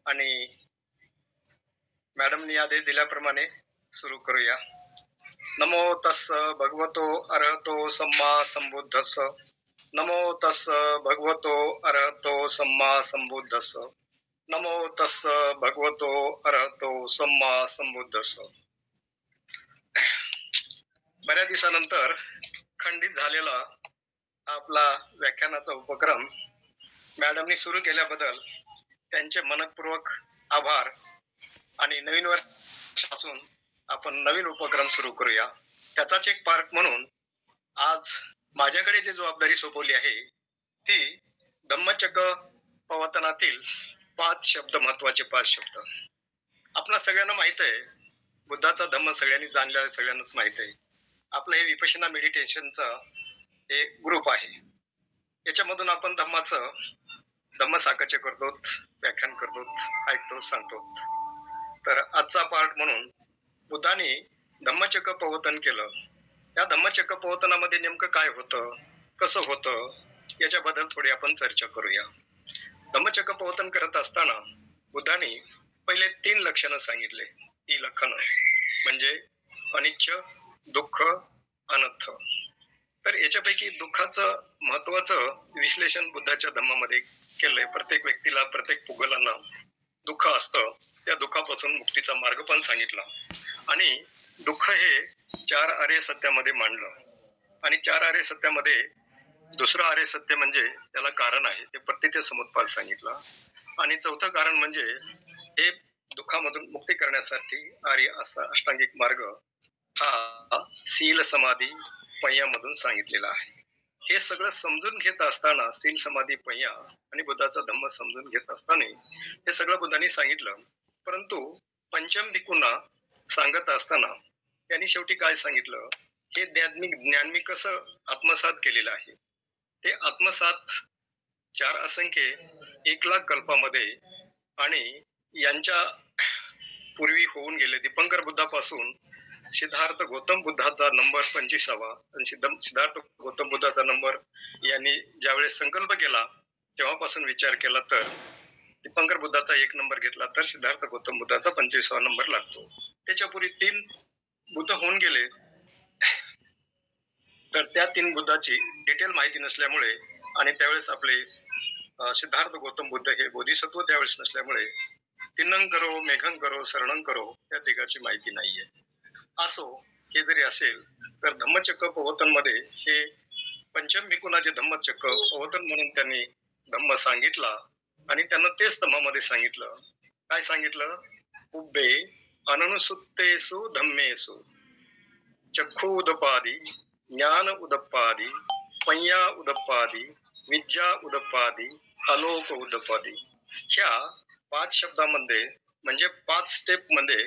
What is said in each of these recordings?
आणि मॅडमनी आदेश दिल्याप्रमाणे सुरू करूया. नमो तस्स भगवतो अरहतो सम्मा संबुद्धस्स. नमो तस्स भगवतो अरहतो सम्मा संबुद्धस्स. नमो तस्स भगवतो अरहतो सम्मा संबुद्धस्स. बऱ्याच दिवसानंतर खंडित झालेला आपला व्याख्यानाचा उपक्रम मॅडमनी सुरू केल्याबद्दल त्यांचे मनपूर्वक आभार. आणि नवीन वर्षापासून आपण नवीन उपक्रम सुरू करूया. त्याचाच एक पार्ट म्हणून आज माझ्याकडे जी जबाबदारी सोपवली आहे ती धम्मचक्र प्रवर्तनातील 5 शब्द, महत्वाचे 5 शब्द. आपल्या सगळ्यांना माहित आहे, बुद्धाचा धम्म सगळ्यांनी जाणलेला, सगळ्यांनाच माहित आहे. आपलं हे विपश्यना मेडिटेशनचा एक ग्रुप आहे. याच्यामधून आपण धम्म साकाचे करतो, व्याख्यान करतो, ऐकतो, सांगतो. तर आजचा पार्ट म्हणून बुद्धाने धम्मचक्र प्रवर्तन केलं. त्या धम्मचक्र प्रवर्तनामध्ये नेमकं काय होतं, कसं होतं, याच्याबद्दल थोडी आपण चर्चा करूया. धम्मचक्र प्रवर्तन करत असताना बुद्धाने पहिले 3 लक्षणं सांगितले. ती लक्षणं म्हणजे अनिच्छ, दुःख, अनर्थ. तर याच्यापैकी दुःखाचं महत्वाचं विश्लेषण बुद्धाच्या धम्मामध्ये केलंय. प्रत्येक व्यक्तीला, प्रत्येक पुगलांना दुःख असतं. त्या दुःखापासून मुक्तीचा मार्ग पण सांगितला. आणि दुःख हे 4 आर्य सत्यामध्ये मांडलं. आणि 4 आर्य सत्यामध्ये दुसरं आर्य सत्य म्हणजे त्याला कारण आहे, ते पठ्ठित समुत्पाद सांगितलं. आणि चौथं कारण म्हणजे हे दुःखामधून मुक्ती करण्यासाठी आर्य अष्टांगिक मार्ग हा शील समाधी पय्यामधून सांगितलेला आहे. हे सगळं समजून घेत असताना, शील समाधी पय्या आणि बुद्धाचा धम्म समजून घेत असताना हे सगळं बुद्धांनी सांगितलं. परंतु पंचम भिक्खूंना सांगत असताना त्यांनी शेवटी काय सांगितलं, हे ज्ञान मी कसं आत्मसात केलेलं आहे. ते आत्मसात 4 असंख्ये 1,00,000 कल्पामध्ये आणि यांच्या पूर्वी होऊन गेले दीपंकर बुद्धापासून सिद्धार्थ गौतम बुद्धाचा नंबर 25वा आणि सिद्धार्थ गौतम बुद्धाचा नंबर यांनी ज्यावेळेस संकल्प केला तेव्हापासून विचार केला तर दीपंकर बुद्धाचा 1 नंबर घेतला तर सिद्धार्थ गौतम बुद्धाचा 25वा नंबर लागतो. त्याच्यापूर्वी 3 बुद्ध होऊन गेले. तर त्या 3 बुद्धाची डिटेल माहिती नसल्यामुळे आणि त्यावेळेस आपले सिद्धार्थ गौतम बुद्ध हे बोधिसत्व त्यावेळेस नसल्यामुळे तिन्नं करो, मेघं करो, शरणं करो या तिघाची माहिती नाहीये. असो, हे जरी असेल तर धम्मचक्र प्रवर्तन मध्ये हे पंचम भिक्खूंना जे धम्मचक्र प्रवर्तन म्हणून त्यांनी धम्म सांगितला आणि त्यांना तेच धम्मामध्ये सांगितलं. काय सांगितलं? उभे अननुसुत्तेसु धम्मेसु चक्षु उदपादी, ज्ञान उदपादी, पय्या उदपादी, विद्या उदपादी, आलोक उदपादी. ह्या 5 शब्दामध्ये म्हणजे 5 स्टेप मध्ये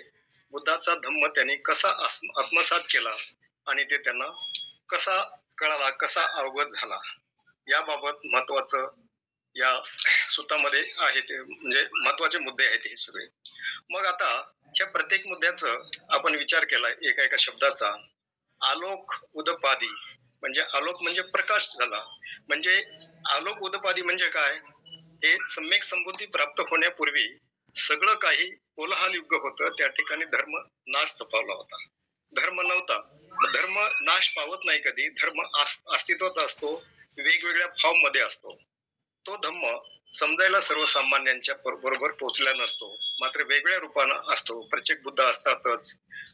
बुद्धाचा धम्म त्यांनी कसा आत्मसात केला आणि ते त्यांना कसा कळाला, कसा अवगत झाला, याबाबत महत्वाचं या सूत्रामध्ये आहे. ते म्हणजे महत्वाचे मुद्दे आहेत हे सगळे. मग आता ह्या प्रत्येक मुद्द्याचं आपण विचार केला एका शब्दाचा. आलोक उदपादी म्हणजे आलोक म्हणजे प्रकाश झाला. म्हणजे आलोक उदपादी म्हणजे काय? हे सम्यक संबुद्धी प्राप्त होण्यापूर्वी सगळं काही कोलाहल युग होतं. त्या ठिकाणी धर्म नाश पावला होता. धर्म नव्हता. धर्म नाश पावत नाही कधी. धर्म अस्तित्वात असतो, वेगवेगळ्या फॉर्म मध्ये असतो. तो धम्म समजायला सर्वसामान्यांच्या बरोबर पोहोचला नसतो, मात्र वेगवेगळ्या रूपानं असतो. प्रत्येक बुद्ध असतातच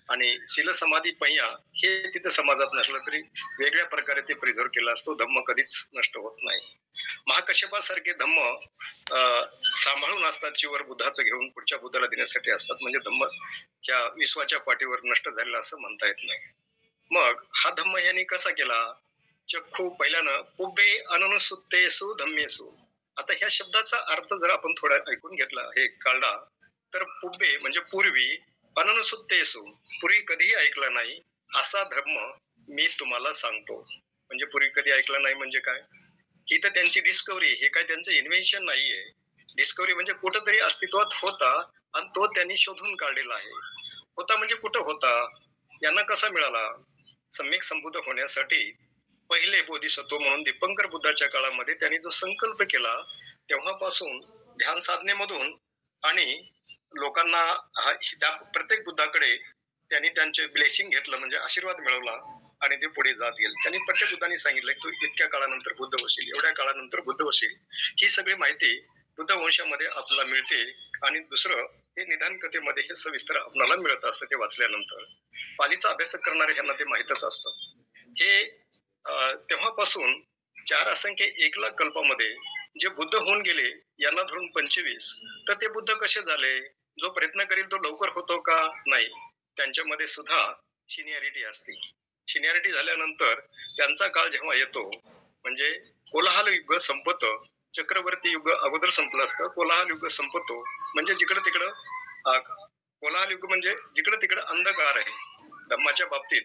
आणि शील समाधी पय्या हे तिथं समाजात नसलं तरी वेगळ्या प्रकारे ते प्रिझर्व केला असतो. धम्म कधीच नष्ट होत नाही. महाकश्यपासारखे धम्म सांभाळून असतात, चिवर बुद्धाचं घेऊन पुढच्या बुद्धाला देण्यासाठी असतात. म्हणजे धम्म ह्या विश्वाच्या पाठीवर नष्ट झालेला असं म्हणता येत नाही. मग हा धम्म यांनी कसा केला? चक्षु पहिल्यानं उभे अननुसुत्तेसु धम्मेसु. आता ह्या शब्दाचा अर्थ जर आपण थोडा ऐकून घेतला, हे काढला तर पुब्बे म्हणजे पूर्वी, अननुसुत्तेसु पूर्वी कधीही ऐकला नाही असा धर्म मी तुम्हाला सांगतो. म्हणजे पूर्वी कधी ऐकला नाही म्हणजे काय? ही तर त्यांची डिस्कव्हरी, हे काय त्यांचं इन्व्हेन्शन नाहीये. डिस्कव्हरी म्हणजे कुठंतरी अस्तित्वात होता आणि तो त्यांनी शोधून काढलेला आहे. होता म्हणजे कुठं होता, यांना कसा मिळाला? सम्यक संबुद्ध होण्यासाठी पहिले बोधिसत्व म्हणून दीपंकर बुद्धाच्या काळामध्ये त्यांनी जो संकल्प केला तेव्हापासून ध्यान साधनेमधून आणि लोकांना त्या प्रत्येक बुद्धाकडे त्यांनी त्यांचे ब्लेसिंग घेतलं म्हणजे आशीर्वाद मिळवला आणि ते पुढे जात गेले. त्यांनी प्रत्येक बुद्धांनी सांगितलं की तू इतक्या काळानंतर बुद्ध होशील, एवढ्या काळानंतर बुद्ध होशील. ही सगळी माहिती बुद्ध वंशामध्ये आपल्याला मिळते आणि दुसरं हे निदान कथेमध्ये हे सविस्तर आपल्याला मिळत असतं ते वाचल्यानंतर. पालीचा अभ्यास करणारे ह्यांना ते माहीतच असतं. हे तेव्हापासून 4 असंख्य 1 लाख कल्पामध्ये जे बुद्ध होऊन गेले यांना धरून 25 तर ते बुद्ध कसे झाले? जो प्रयत्न करेल तो लवकर होतो का? नाही. त्यांच्यामध्ये सुद्धा सिनियरिटी असते. सिनियरिटी झाल्यानंतर त्यांचा काळ जेव्हा येतो म्हणजे कोलाहल युग संपतं, चक्रवर्ती युग अगोदर संपलं असतं. कोलाहल युग संपतो म्हणजे जिकडं तिकडं कोलाहल युग म्हणजे जिकडं तिकडं अंधकार आहे. धम्माच्या बाबतीत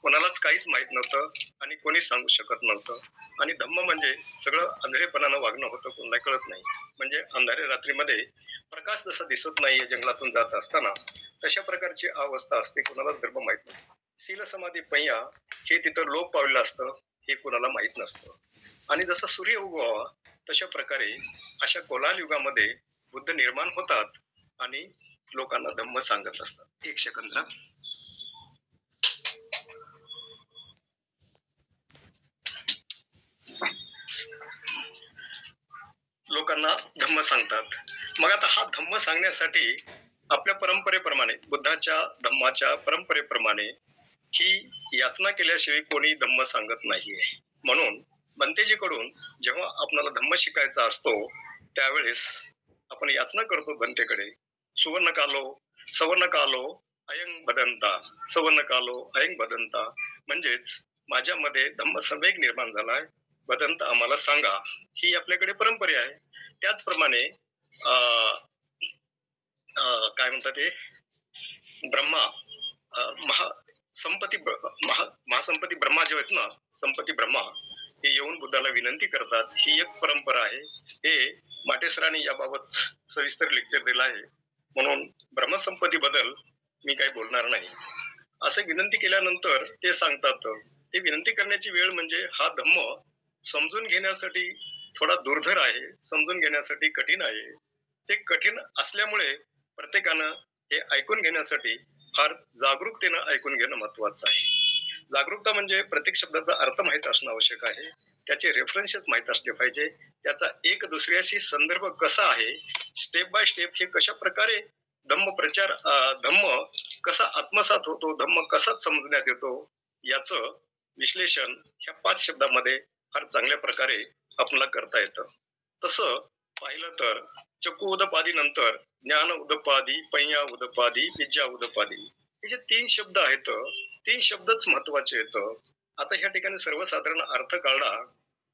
कोणालाच काहीच माहित नव्हतं आणि कोणीच सांगू शकत नव्हतं. आणि धम्म म्हणजे सगळं अंधळेपणानं वागणं होतं, कोणाला कळत नाही. म्हणजे अंधाऱ्या रात्रीमध्ये प्रकाश जसा दिसत नाहीये जंगलातून जात असताना, तशा प्रकारची अवस्था असते, कोणालाच धर्म माहित नाही. शील समाधी पय्या हे तिथं लोप पावलेलं असतं, हे कोणाला माहित नसतं. आणि जसा सूर्य उगवावा तशा प्रकारे अशा कोलाहल युगामध्ये बुद्ध निर्माण होतात आणि लोकांना धम्म सांगत असतात. एक सेकंद. लोकांना धम्म सांगतात. मग आता हा धम्म सांगण्यासाठी आपल्या परंपरेप्रमाणे बुद्धाच्या धम्माच्या परंपरेप्रमाणे ही याचना केल्याशिवाय कोणी धम्म सांगत नाहीये. म्हणून बनतेजीकडून जेव्हा आपल्याला धम्म शिकायचा असतो त्यावेळेस आपण याचना करतो बनतेकडे, सुवर्ण कालो सवर्ण कालो अयं बदंता, सवर्ण कालो अयं बदंता, म्हणजेच माझ्यामध्ये धम्म संवेग निर्माण झालाय, बदंत आम्हाला सांगा. ही आपल्याकडे परंपरा आहे. त्याचप्रमाणे काय म्हणतात ते ब्रह्मा महासंपत्ती ब्रह्मा जे आहेत ना, संपत्ती ब्रह्मा हे येऊन बुद्धाला विनंती करतात. ही एक परंपरा आहे. हे माटेसरांनी याबाबत सविस्तर लेक्चर दिलं आहे. म्हणून ब्रह्मसंपत्ती बद्दल मी काही बोलणार नाही. असं विनंती केल्यानंतर ते सांगतात, ते विनंती करण्याची वेळ म्हणजे हा धम्म समजून घेण्यासाठी थोडा दुर्धर आहे, समजून घेण्यासाठी कठीण आहे. ते कठीण असल्यामुळे प्रत्येकानं हे ऐकून घेण्यासाठी फार जागरूकतेनं ऐकून घेणं महत्वाचं आहे. जागरूकता म्हणजे प्रत्येक शब्दाचा अर्थ माहित असणं आवश्यक आहे. त्याचे रेफरन्सेस माहित असले पाहिजे. त्याचा एक दुसऱ्याशी संदर्भ कसा आहे, स्टेप बाय स्टेप हे कशा प्रकारे धम्म कसा आत्मसात होतो, धम्म कसा समजण्यात येतो, याचं विश्लेषण ह्या 5 शब्दामध्ये फार चांगल्या प्रकारे आपल्याला करता येतं. तसं पाहिलं तर चक्कू उदपादी नंतर ज्ञान उदपादी, पय्या उदपादी, विद्या उदपादी, हे जे 3 शब्द आहेत, 3 शब्दच महत्वाचे आहेत. आता ह्या ठिकाणी सर्वसाधारण अर्थ काढला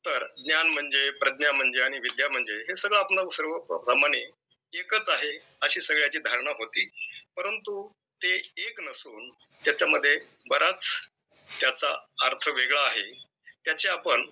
तर ज्ञान म्हणजे, प्रज्ञा म्हणजे आणि विद्या म्हणजे हे सगळं आपलं सर्वसामान्य एकच आहे अशी सगळ्याची धारणा होती. परंतु ते एक नसून त्याच्यामध्ये बराच त्याचा अर्थ वेगळा आहे. त्याचे आपण